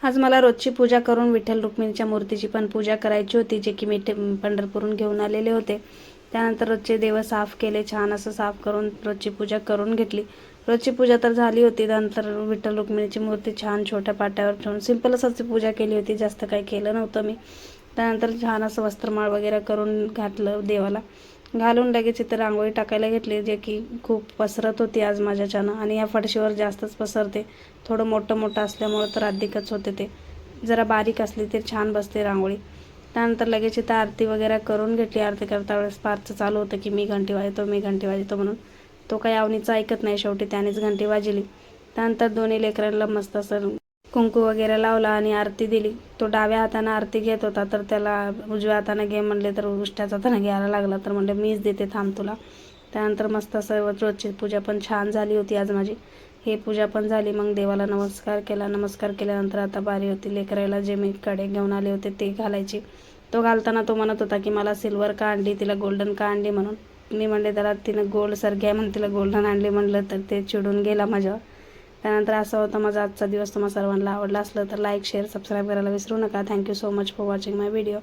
आज मला रोजची पूजा करून विठ्ठल रुक्मिणीच्या मूर्तीची पण पूजा करायची होती, जे की मी पंढरपूरहून घेऊन आलेले होते. त्यानंतर रोजचे देव साफ केले, छान असं साफ करून रोजची पूजा करून घेतली. रोजची पूजा तर झाली होती. त्यानंतर विठ्ठल रुक्मिणीची मूर्ती छान छोट्या पाट्यावर ठेवून सिंपलच अशी पूजा केली होती, जास्त काही केलं नव्हतं मी. त्यानंतर छान असं वस्त्रमाळ वगैरे करून घातलं देवाला, घालून लगेच इथे रांगोळी टाकायला घेतली, जे की खूप पसरत होती आज माझ्याच्यानं. आणि या फडशीवर जास्तच पसरते, थोडं मोठं मोठं असल्यामुळं तर अधिकच होते. ते जरा बारीक असली तर छान बसते रांगोळी. त्यानंतर लगेच इथं आरती वगैरे करून घेतली. आरती करता वेळेस पार्थचं चालू होतं की मी घंटी वाजवतो म्हणून. तो काही अवनीचं ऐकत नाही, शेवटी त्यानेच घंटी वाजवली. त्यानंतर दोन्ही लेकरांना मस्त असं कुंकू वगैरे लावला आणि आरती दिली. तो डाव्या हाताने आरती घेत होता, तर त्याला उजव्या हाताने घे म्हणले तर उष्ट्याच हाताने घ्यायला लागला. तर म्हणले मीच देते, थांब तुला. त्यानंतर मस्त सर्व रोजची पूजा पण छान झाली होती आज माझी. हे पूजा पण झाली. मग देवाला नमस्कार केला. नमस्कार केल्यानंतर आता बारी होती लेकरायला जे मी कडे घेऊन आले होते ते घालायची. तो घालताना तो म्हणत होता की मला सिल्वर का आणली, तिला गोल्डन का आणली म्हणून. मी म्हणले त्याला तिनं गोल्ड सर घ्या म्हणून तिला गोल्डन आणली म्हणलं, तर ते चिडून गेला माझ्यावर. त्यानंतर असा होता माझा आजचा दिवस. तुम्हाला सर्वांना आवडला असलं तर लाईक शेअर सबस्क्राईब करायला विसरू नका. Thank you so much for watching my video.